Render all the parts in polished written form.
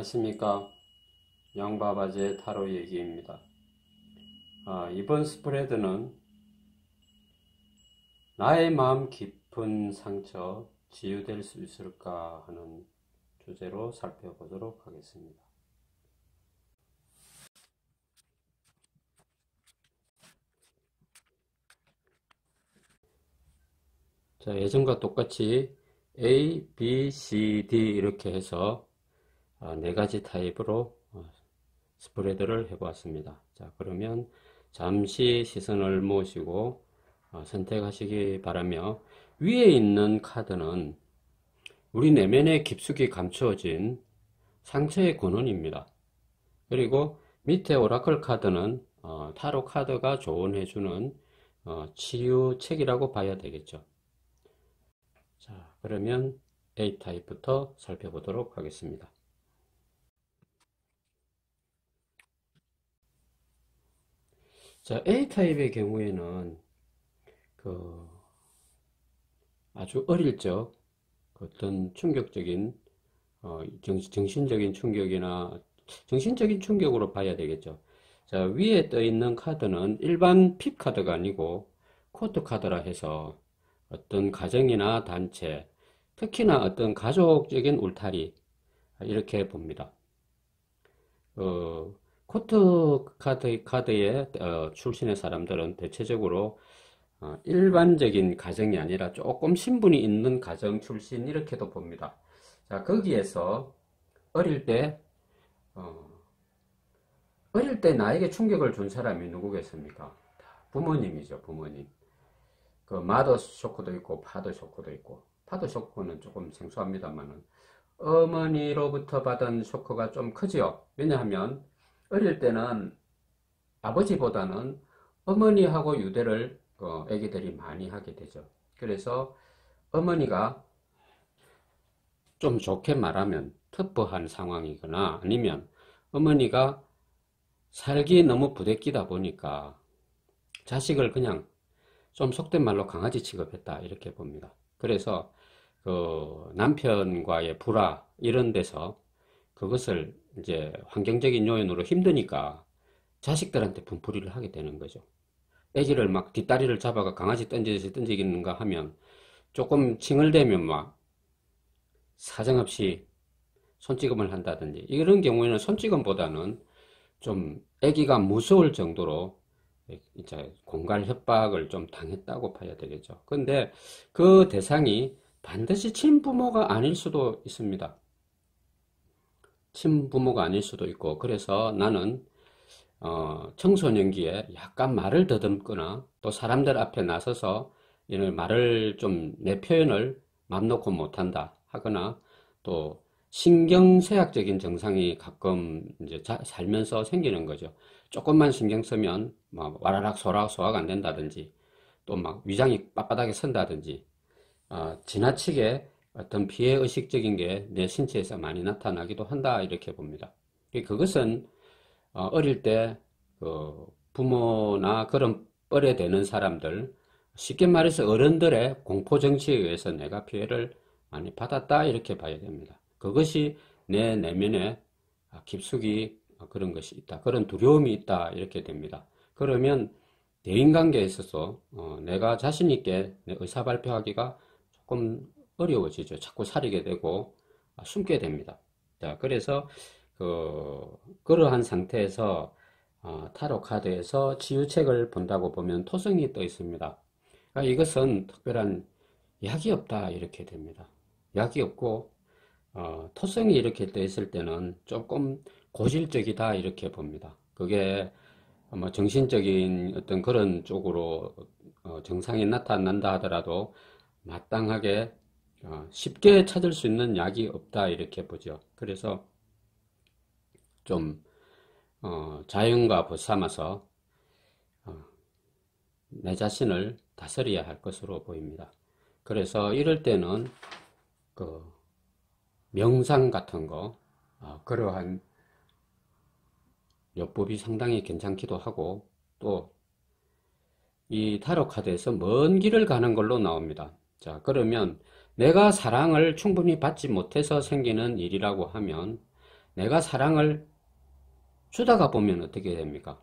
안녕하십니까. 양바바제 타로 얘기입니다. 이번 스프레드는 나의 마음 깊은 상처 치유될 수 있을까 하는 주제로 살펴보도록 하겠습니다. 자, 예전과 똑같이 A, B, C, D 이렇게 해서 네 가지 타입으로 스프레드를 해보았습니다. 자, 그러면 잠시 시선을 모으시고 선택하시기 바라며, 위에 있는 카드는 우리 내면에 깊숙이 감추어진 상처의 근원입니다. 그리고 밑에 오라클 카드는 타로 카드가 조언해주는 치유책이라고 봐야 되겠죠. 자, 그러면 A타입부터 살펴보도록 하겠습니다. 자, A타입의 경우에는 아주 어릴 적 어떤 충격적인 정신적인 충격이나 정신적인 충격으로 봐야 되겠죠. 자, 위에 떠 있는 카드는 일반 핍 카드가 아니고 코트 카드라 해서 어떤 가정이나 단체, 특히나 어떤 가족적인 울타리, 이렇게 봅니다. 코트 카드의 출신의 사람들은 대체적으로 일반적인 가정이 아니라 조금 신분이 있는 가정 출신, 이렇게도 봅니다. 자, 거기에서 어릴 때 나에게 충격을 준 사람이 누구겠습니까? 부모님이죠, 부모님. 그 마더 쇼크도 있고 파더 쇼크도 있고, 파더 쇼크는 조금 생소합니다만은 어머니로부터 받은 쇼크가 좀 크지요. 왜냐하면 어릴 때는 아버지보다는 어머니하고 유대를 애기들이 많이 하게 되죠. 그래서 어머니가 좀 좋게 말하면 터프한 상황이거나, 아니면 어머니가 살기 너무 부대끼다 보니까 자식을 그냥 좀 속된 말로 강아지 취급했다, 이렇게 봅니다. 그래서 남편과의 불화 이런 데서 그것을 이제 환경적인 요인으로 힘드니까 자식들한테 분풀이를 하게 되는 거죠. 애기를 막 뒷다리를 잡아가 강아지 던지듯이 던지기는가 하면 조금 칭얼대면 막 사정없이 손찌검을 한다든지, 이런 경우에는 손찌검보다는 좀 애기가 무서울 정도로 이제 공갈 협박을 좀 당했다고 봐야 되겠죠. 근데 그 대상이 반드시 친부모가 아닐 수도 있습니다. 친부모가 아닐 수도 있고, 그래서 나는 청소년기에 약간 말을 더듬거나, 또 사람들 앞에 나서서 이런 말을 좀 내 표현을 맘 놓고 못한다 하거나, 또 신경쇠약적인 증상이 가끔 이제 살면서 생기는 거죠. 조금만 신경 쓰면 막 와라락 소화가 안 된다든지, 또 막 위장이 빳빳하게 선다든지, 지나치게 어떤 피해의식적인 게 내 신체에서 많이 나타나기도 한다, 이렇게 봅니다. 그것은 어릴 때 부모나 그런 뻘에 되는 사람들, 쉽게 말해서 어른들의 공포정치에 의해서 내가 피해를 많이 받았다, 이렇게 봐야 됩니다. 그것이 내 내면에 깊숙이 그런 것이 있다, 그런 두려움이 있다, 이렇게 됩니다. 그러면 대인관계에 있어서 내가 자신 있게 내 의사 발표하기가 조금 어려워지죠. 자꾸 사리게 되고 숨게 됩니다. 자, 그래서 그러한 상태에서 타로 카드에서 치유책을 본다고 보면 토성이 떠 있습니다. 그러니까 이것은 특별한 약이 없다, 이렇게 됩니다. 약이 없고 토성이 이렇게 떠 있을 때는 조금 고질적이다, 이렇게 봅니다. 그게 뭐 정신적인 어떤 그런 쪽으로 증상이 나타난다 하더라도 마땅하게 쉽게 찾을 수 있는 약이 없다, 이렇게 보죠. 그래서 좀 자연과 벗삼아서 내 자신을 다스려야 할 것으로 보입니다. 그래서 이럴 때는 명상 같은 거, 그러한 요법이 상당히 괜찮기도 하고, 또 이 타로 카드에서 먼 길을 가는 걸로 나옵니다. 자, 그러면 내가 사랑을 충분히 받지 못해서 생기는 일이라고 하면 내가 사랑을 주다가 보면 어떻게 됩니까?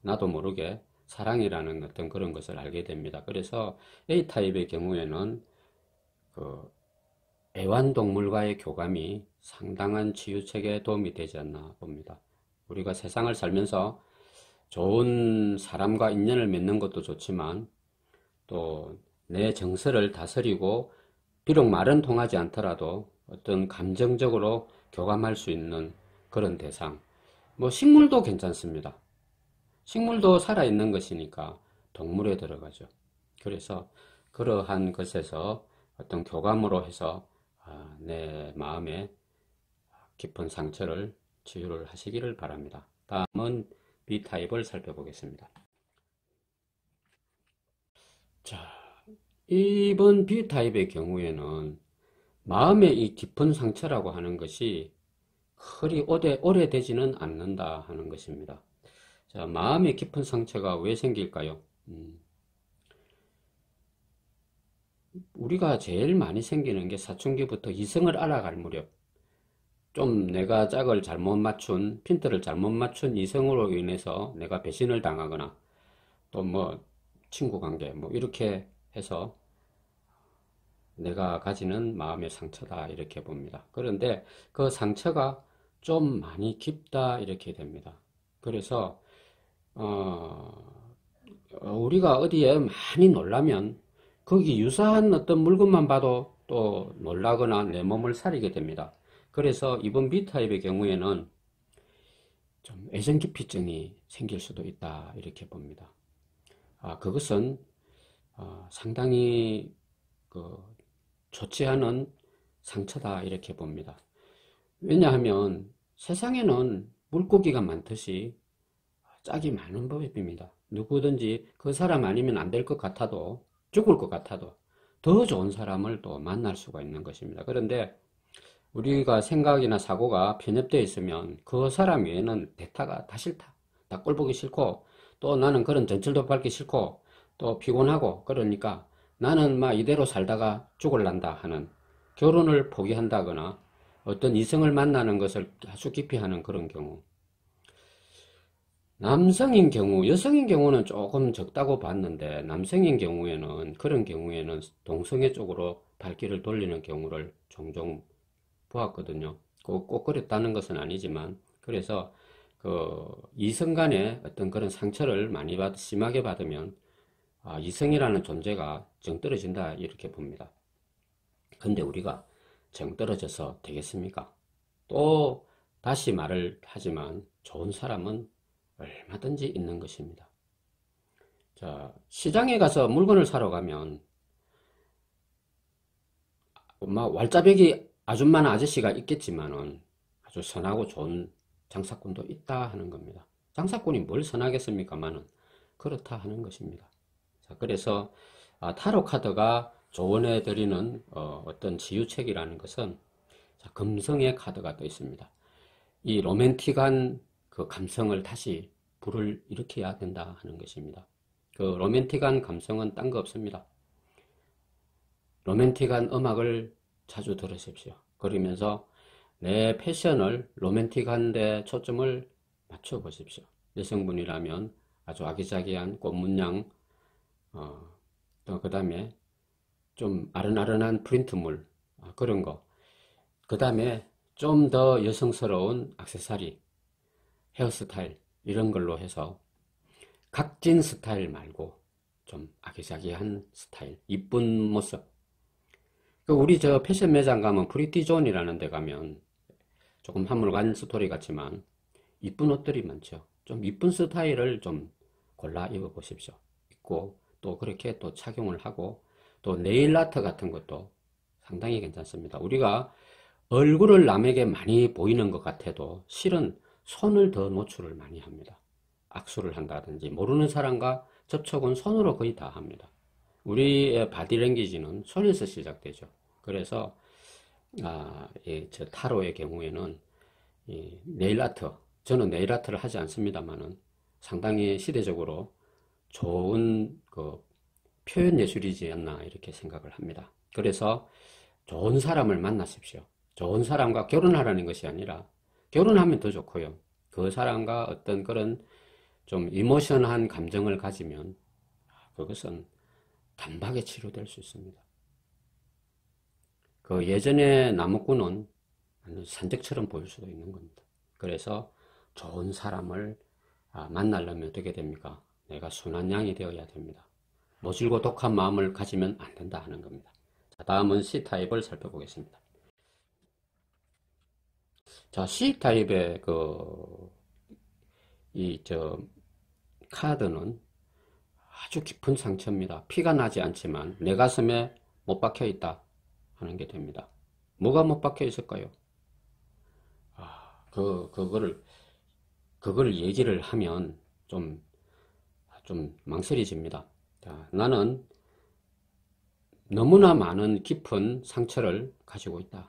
나도 모르게 사랑이라는 어떤 그런 것을 알게 됩니다. 그래서 A타입의 경우에는 그 애완동물과의 교감이 상당한 치유책에 도움이 되지 않나 봅니다. 우리가 세상을 살면서 좋은 사람과 인연을 맺는 것도 좋지만 또 내 정서를 다스리고 비록 말은 통하지 않더라도 어떤 감정적으로 교감할 수 있는 그런 대상, 뭐 식물도 괜찮습니다. 식물도 살아있는 것이니까 동물에 들어가죠. 그래서 그러한 것에서 어떤 교감으로 해서 내 마음에 깊은 상처를 치유를 하시기를 바랍니다. 다음은 B타입을 살펴보겠습니다. 자, 이번 B타입의 경우에는 마음의 이 깊은 상처라고 하는 것이 그리 오래되지는 않는다 하는 것입니다. 자, 마음의 깊은 상처가 왜 생길까요? 우리가 제일 많이 생기는 게 사춘기부터 이성을 알아갈 무렵, 좀 내가 짝을 잘못 맞춘, 핀트를 잘못 맞춘 이성으로 인해서 내가 배신을 당하거나, 또 뭐, 친구 관계, 뭐, 이렇게 해서 내가 가지는 마음의 상처다, 이렇게 봅니다. 그런데 그 상처가 좀 많이 깊다, 이렇게 됩니다. 그래서, 우리가 어디에 많이 놀라면 거기 유사한 어떤 물건만 봐도 또 놀라거나 내 몸을 사리게 됩니다. 그래서 이번 B타입의 경우에는 좀 애정기피증이 생길 수도 있다 이렇게 봅니다. 그것은 상당히 좋지 않은 상처다 이렇게 봅니다. 왜냐하면 세상에는 물고기가 많듯이 짝이 많은 법입니다. 누구든지 그 사람 아니면 안 될 것 같아도 죽을 것 같아도 더 좋은 사람을 또 만날 수가 있는 것입니다. 그런데 우리가 생각이나 사고가 편협되어 있으면 그 사람 외에는 대타가 다 싫다. 다 꼴보기 싫고 또 나는 그런 전철도 밟기 싫고 또 피곤하고 그러니까 나는 막 이대로 살다가 죽을란다 하는 결혼을 포기한다거나 어떤 이성을 만나는 것을 아주 깊이 하는 그런 경우. 남성인 경우, 여성인 경우는 조금 적다고 봤는데 남성인 경우에는 그런 경우에는 동성애 쪽으로 발길을 돌리는 경우를 종종 보았거든요. 꼭 그랬다는 것은 아니지만 그래서 이성 간에 어떤 그런 상처를 많이 심하게 받으면 이성이라는 존재가 정 떨어진다 이렇게 봅니다. 근데 우리가 정 떨어져서 되겠습니까? 또 다시 말을 하지만 좋은 사람은 얼마든지 있는 것입니다. 자, 시장에 가서 물건을 사러 가면 왈짜배기 아줌마나 아저씨가 있겠지만은 아주 선하고 좋은 장사꾼도 있다 하는 겁니다. 장사꾼이 뭘 선하겠습니까만은 그렇다 하는 것입니다. 자, 그래서 타로 카드가 조언해 드리는 어떤 치유책이라는 것은 금성의 카드가 또 있습니다. 이 로맨틱한 그 감성을 다시 불을 일으켜야 된다 하는 것입니다. 그 로맨틱한 감성은 딴 거 없습니다. 로맨틱한 음악을 자주 들으십시오. 그러면서 내 패션을 로맨틱한 데 초점을 맞춰 보십시오. 여성분이라면 아주 아기자기한 꽃문양, 또 그 다음에 좀 아른아른한 프린트물, 그런 거. 그 다음에 좀 더 여성스러운 액세서리, 헤어스타일, 이런 걸로 해서 각진 스타일 말고 좀 아기자기한 스타일, 이쁜 모습. 우리 저 패션 매장 가면 프리티존이라는 데 가면 조금 한물간 스토리 같지만 이쁜 옷들이 많죠. 좀 이쁜 스타일을 좀 골라 입어 보십시오. 입고 또 그렇게 또 착용을 하고 또 네일 아트 같은 것도 상당히 괜찮습니다. 우리가 얼굴을 남에게 많이 보이는 것 같아도 실은 손을 더 노출을 많이 합니다. 악수를 한다든지 모르는 사람과 접촉은 손으로 거의 다 합니다. 우리의 바디랭귀지는 손에서 시작되죠. 그래서 저 타로의 경우에는 네일 아트, 저는 네일 아트를 하지 않습니다만은 상당히 시대적으로 좋은 그 표현 예술이지 않나 이렇게 생각을 합니다. 그래서 좋은 사람을 만나십시오. 좋은 사람과 결혼하라는 것이 아니라 결혼하면 더 좋고요. 그 사람과 어떤 그런 좀 이모션한 감정을 가지면 그것은 단박에 치료될 수 있습니다. 그 예전에 나무꾼은 산적처럼 보일 수도 있는 겁니다. 그래서 좋은 사람을 만나려면 어떻게 됩니까? 내가 순한 양이 되어야 됩니다. 모질고 독한 마음을 가지면 안 된다 하는 겁니다. 자, 다음은 C타입을 살펴보겠습니다. 자, C타입의 카드는 아주 깊은 상처입니다. 피가 나지 않지만 내 가슴에 못 박혀 있다 하는 게 됩니다. 뭐가 못 박혀 있을까요? 그걸 얘기를 하면 좀 망설여집니다. 자, 나는 너무나 많은 깊은 상처를 가지고 있다.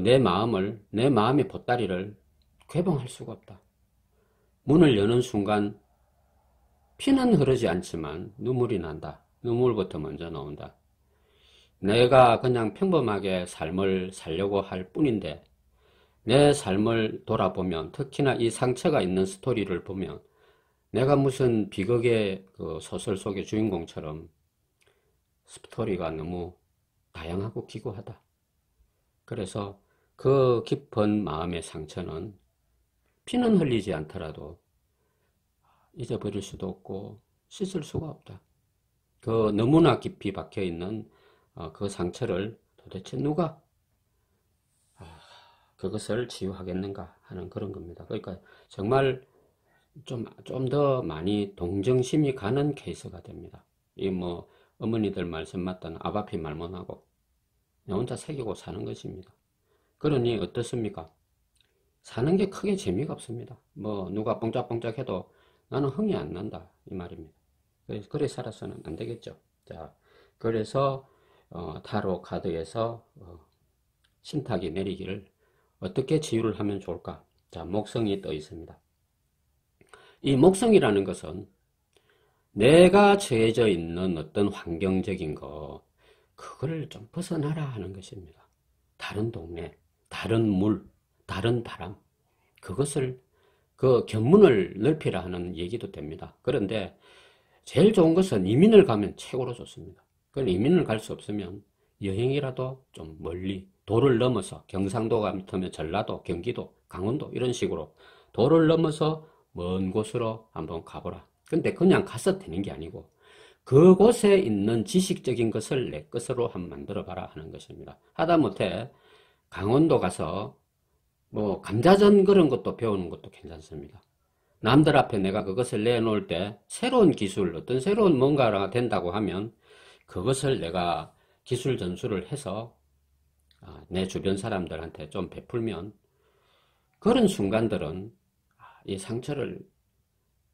내 마음의 보따리를 개봉할 수가 없다. 문을 여는 순간 피는 흐르지 않지만 눈물이 난다. 눈물부터 먼저 나온다. 내가 그냥 평범하게 삶을 살려고 할 뿐인데 내 삶을 돌아보면, 특히나 이 상처가 있는 스토리를 보면 내가 무슨 비극의 그 소설 속의 주인공처럼 스토리가 너무 다양하고 기구하다. 그래서 그 깊은 마음의 상처는 피는 흘리지 않더라도 잊어버릴 수도 없고 씻을 수가 없다. 그 너무나 깊이 박혀있는 그 상처를 도대체 누가 그것을 치유하겠는가 하는 그런 겁니다. 그러니까 정말 좀 더 많이 동정심이 가는 케이스가 됩니다. 이 어머니들 말씀 맞다는 아바피 말 못하고 나 혼자 새기고 사는 것입니다. 그러니 어떻습니까? 사는 게 크게 재미가 없습니다. 누가 뽕짝뽕짝 해도 나는 흥이 안 난다 이 말입니다. 그래 살아서는 안 되겠죠. 자, 그래서 타로 카드에서 신탁이 내리기를 어떻게 치유를 하면 좋을까? 자, 목성이 떠 있습니다. 이 목성이라는 것은 내가 처해져 있는 어떤 환경적인 그거를 좀 벗어나라 하는 것입니다. 다른 동네, 다른 물, 다른 바람, 그것을 견문을 넓히라 하는 얘기도 됩니다. 그런데 제일 좋은 것은 이민을 가면 최고로 좋습니다. 그럼 이민을 갈 수 없으면 여행이라도 좀 멀리 도를 넘어서 경상도 같으면 전라도, 경기도, 강원도 이런 식으로 도를 넘어서 먼 곳으로 한번 가보라. 근데 그냥 가서 되는 게 아니고 그곳에 있는 지식적인 것을 내 것으로 한번 만들어 봐라 하는 것입니다. 하다못해 강원도 가서 감자전 그런 것도 배우는 것도 괜찮습니다. 남들 앞에 내가 그것을 내놓을 때 새로운 기술, 어떤 새로운 뭔가가 된다고 하면 그것을 내가 기술 전수를 해서 내 주변 사람들한테 좀 베풀면 그런 순간들은 이 상처를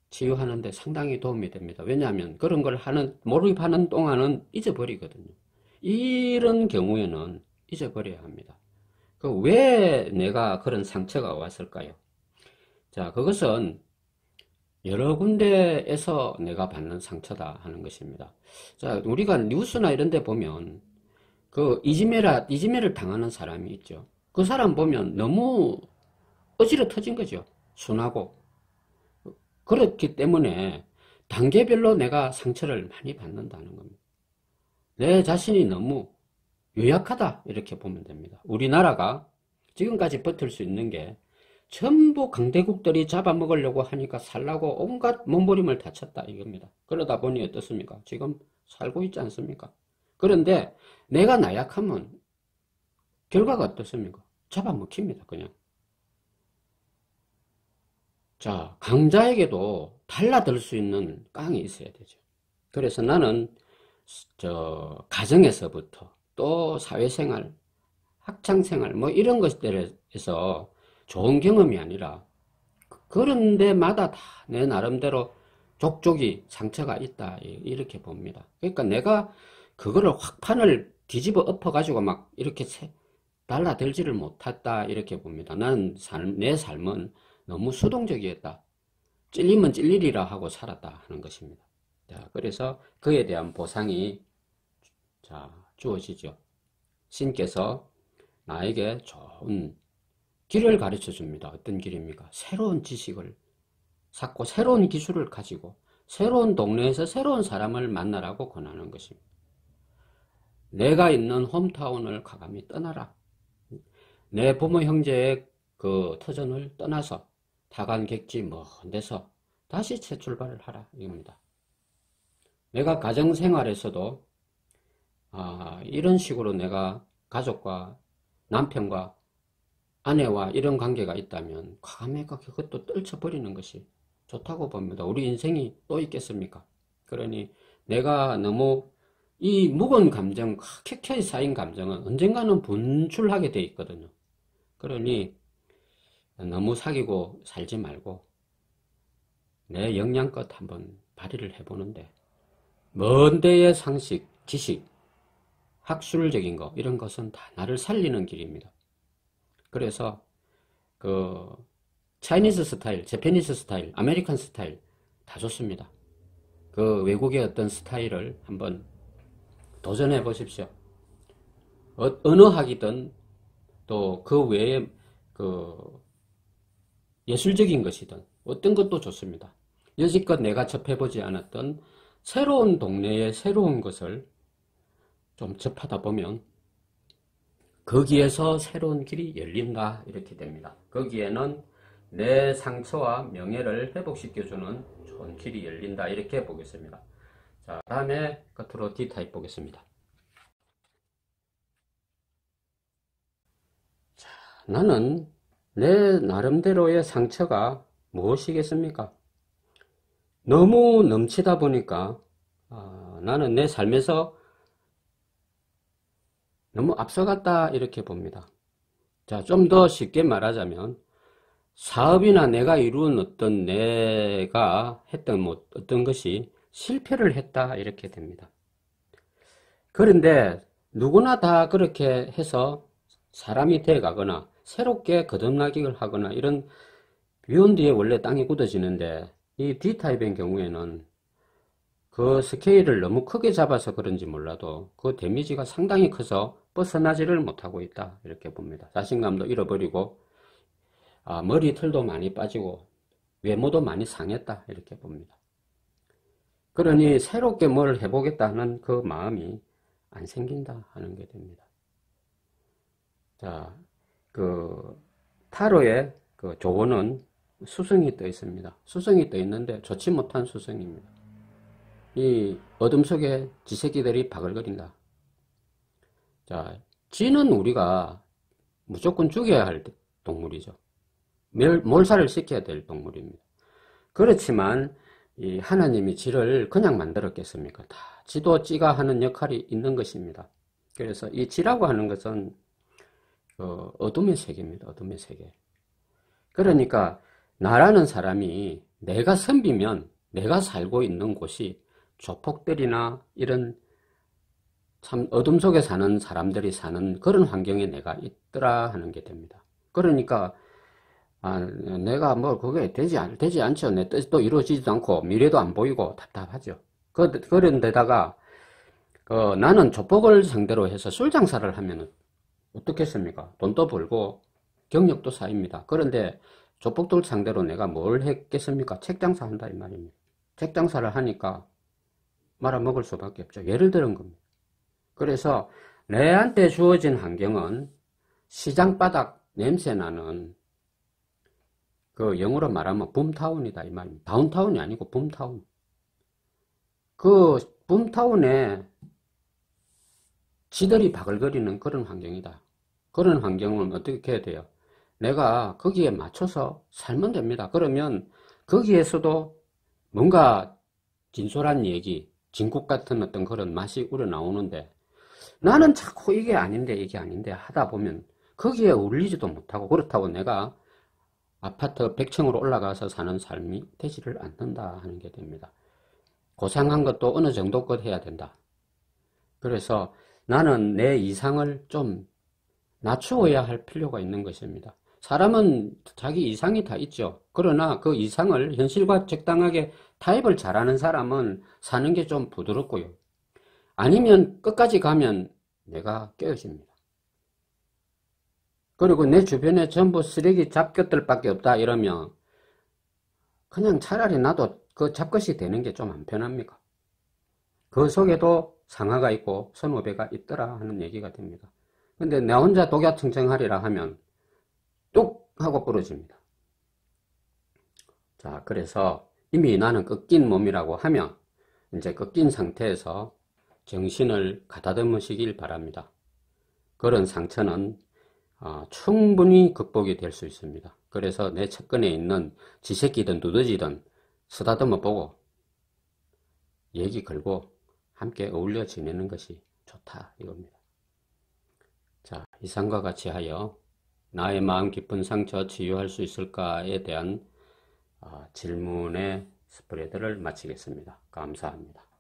치유하는 데 상당히 도움이 됩니다. 왜냐하면 그런 걸 몰입하는 동안은 잊어버리거든요. 이런 경우에는 잊어버려야 합니다. 왜 내가 그런 상처가 왔을까요? 자, 그것은 여러 군데에서 내가 받는 상처다 하는 것입니다. 자, 우리가 뉴스나 이런 데 보면 이지매를 당하는 사람이 있죠. 그 사람 보면 너무 어지러 터진 거죠. 순하고. 그렇기 때문에 단계별로 내가 상처를 많이 받는다는 겁니다. 내 자신이 너무 유약하다 이렇게 보면 됩니다. 우리나라가 지금까지 버틸 수 있는 게 전부 강대국들이 잡아먹으려고 하니까 살라고 온갖 몸부림을 다 쳤다 이겁니다. 그러다 보니 어떻습니까? 지금 살고 있지 않습니까? 그런데 내가 나약하면 결과가 어떻습니까? 잡아먹힙니다 그냥. 자, 강자에게도 달라들 수 있는 깡이 있어야 되죠. 그래서 나는 가정에서부터 또 사회생활, 학창생활 이런 것들에서 좋은 경험이 아니라 그런 데마다 다 내 나름대로 족족이 상처가 있다 이렇게 봅니다. 그러니까 내가 그거를 확 판을 뒤집어 엎어가지고 막 이렇게 달라들지를 못했다 이렇게 봅니다. 내 삶은 너무 수동적이었다. 찔리면 찔리리라 하고 살았다 하는 것입니다. 자, 그래서 그에 대한 보상이 주어지죠. 신께서 나에게 좋은 길을 가르쳐 줍니다. 어떤 길입니까? 새로운 지식을 쌓고 새로운 기술을 가지고 새로운 동네에서 새로운 사람을 만나라고 권하는 것입니다. 내가 있는 홈타운을 과감히 떠나라. 내 부모 형제의 그 터전을 떠나서 타관객지 먼 데서 다시 재출발을 하라 이겁니다. 내가 가정생활에서도 이런 식으로 내가 가족과 남편과 아내와 이런 관계가 있다면 과감히 그것도 떨쳐버리는 것이 좋다고 봅니다. 우리 인생이 또 있겠습니까? 그러니 내가 너무 이 무거운 감정, 켜켜이 쌓인 감정은 언젠가는 분출하게 돼 있거든요. 그러니 너무 사귀고 살지 말고 내 역량껏 한번 발휘를 해보는데 먼 데의 상식, 지식, 학술적인 거 이런 것은 다 나를 살리는 길입니다. 그래서 그 차이니즈 스타일, 재패니스 스타일, 아메리칸 스타일 다 좋습니다. 그 외국의 어떤 스타일을 한번 도전해 보십시오. 언어학이든 또 그 외에 그 예술적인 것이든 어떤 것도 좋습니다. 여지껏 내가 접해보지 않았던 새로운 동네의 새로운 것을 좀 접하다 보면 거기에서 새로운 길이 열린다 이렇게 됩니다. 거기에는 내 상처와 명예를 회복시켜주는 좋은 길이 열린다 이렇게 보겠습니다. 자, 다음에 끝으로 D타입 보겠습니다. 자, 나는 내 나름대로의 상처가 무엇이겠습니까? 너무 넘치다 보니까 나는 내 삶에서 너무 앞서갔다 이렇게 봅니다. 자, 좀 더 쉽게 말하자면 사업이나 내가 이룬 어떤 내가 했던 어떤 것이 실패를 했다 이렇게 됩니다. 그런데 누구나 다 그렇게 해서 사람이 돼 가거나 새롭게 거듭나기를 하거나 이런 비온 뒤에 원래 땅이 굳어지는데 이 D타입의 경우에는 그 스케일을 너무 크게 잡아서 그런지 몰라도 그 데미지가 상당히 커서 벗어나지를 못하고 있다 이렇게 봅니다. 자신감도 잃어버리고 머리털도 많이 빠지고 외모도 많이 상했다 이렇게 봅니다. 그러니 새롭게 뭘 해보겠다는 그 마음이 안 생긴다 하는 게 됩니다. 자, 그 타로의 그 조언은 수성이 떠 있습니다. 수성이 떠 있는데 좋지 못한 수성입니다. 이 어둠 속에 지새끼들이 바글거린다. 자, 쥐는 우리가 무조건 죽여야 할 동물이죠. 몰살을 시켜야 될 동물입니다. 그렇지만 이 하나님이 쥐를 그냥 만들었겠습니까? 다 쥐도 쥐가 하는 역할이 있는 것입니다. 그래서 이 쥐라고 하는 것은 어둠의 세계입니다. 어둠의 세계. 그러니까 나라는 사람이 내가 선비면 내가 살고 있는 곳이 조폭들이나 이런 참 어둠 속에 사는 사람들이 사는 그런 환경에 내가 있더라 하는 게 됩니다. 그러니까 내가 뭐 그게 되지 않죠. 내 뜻도 이루어지지도 않고 미래도 안 보이고 답답하죠. 그런데다가 나는 조폭을 상대로 해서 술 장사를 하면 어떻겠습니까? 돈도 벌고 경력도 쌓입니다. 그런데 조폭들 상대로 내가 뭘 했겠습니까? 책 장사 한다 이 말입니다. 책 장사를 하니까 말아먹을 수밖에 없죠. 예를 들은 겁니다. 그래서 내한테 주어진 환경은 시장바닥 냄새나는 그 영어로 말하면 붐타운이다 이 말입니다. 다운타운이 아니고 붐타운. 그 붐타운에 쥐들이 바글거리는 그런 환경이다. 그런 환경은 어떻게 해야 돼요? 내가 거기에 맞춰서 살면 됩니다. 그러면 거기에서도 뭔가 진솔한 얘기, 진국 같은 어떤 그런 맛이 우러나오는데 나는 자꾸 이게 아닌데 하다 보면 거기에 어울리지도 못하고 그렇다고 내가 아파트 100층으로 올라가서 사는 삶이 되지를 않는다 하는 게 됩니다. 고상한 것도 어느 정도껏 해야 된다. 그래서 나는 내 이상을 좀 낮추어야 할 필요가 있는 것입니다. 사람은 자기 이상이 다 있죠. 그러나 그 이상을 현실과 적당하게 타협을 잘하는 사람은 사는 게 좀 부드럽고요. 아니면 끝까지 가면 내가 깨어집니다. 그리고 내 주변에 전부 쓰레기 잡것들밖에 없다 이러면 그냥 차라리 나도 그 잡것이 되는 게 좀 안 편합니까? 그 속에도 상하가 있고 선후배가 있더라 하는 얘기가 됩니다. 근데 내 혼자 독야청정하리라 하면 뚝 하고 부러집니다. 자, 그래서 이미 나는 꺾인 몸이라고 하면 이제 꺾인 상태에서 정신을 가다듬으시길 바랍니다. 그런 상처는 충분히 극복이 될 수 있습니다. 그래서 내 측근에 있는 지새끼든 두더지든 쓰다듬어 보고 얘기 걸고 함께 어울려 지내는 것이 좋다 이겁니다. 자, 이상과 같이 하여 나의 마음 깊은 상처 치유할 수 있을까에 대한 질문의 스프레드를 마치겠습니다. 감사합니다.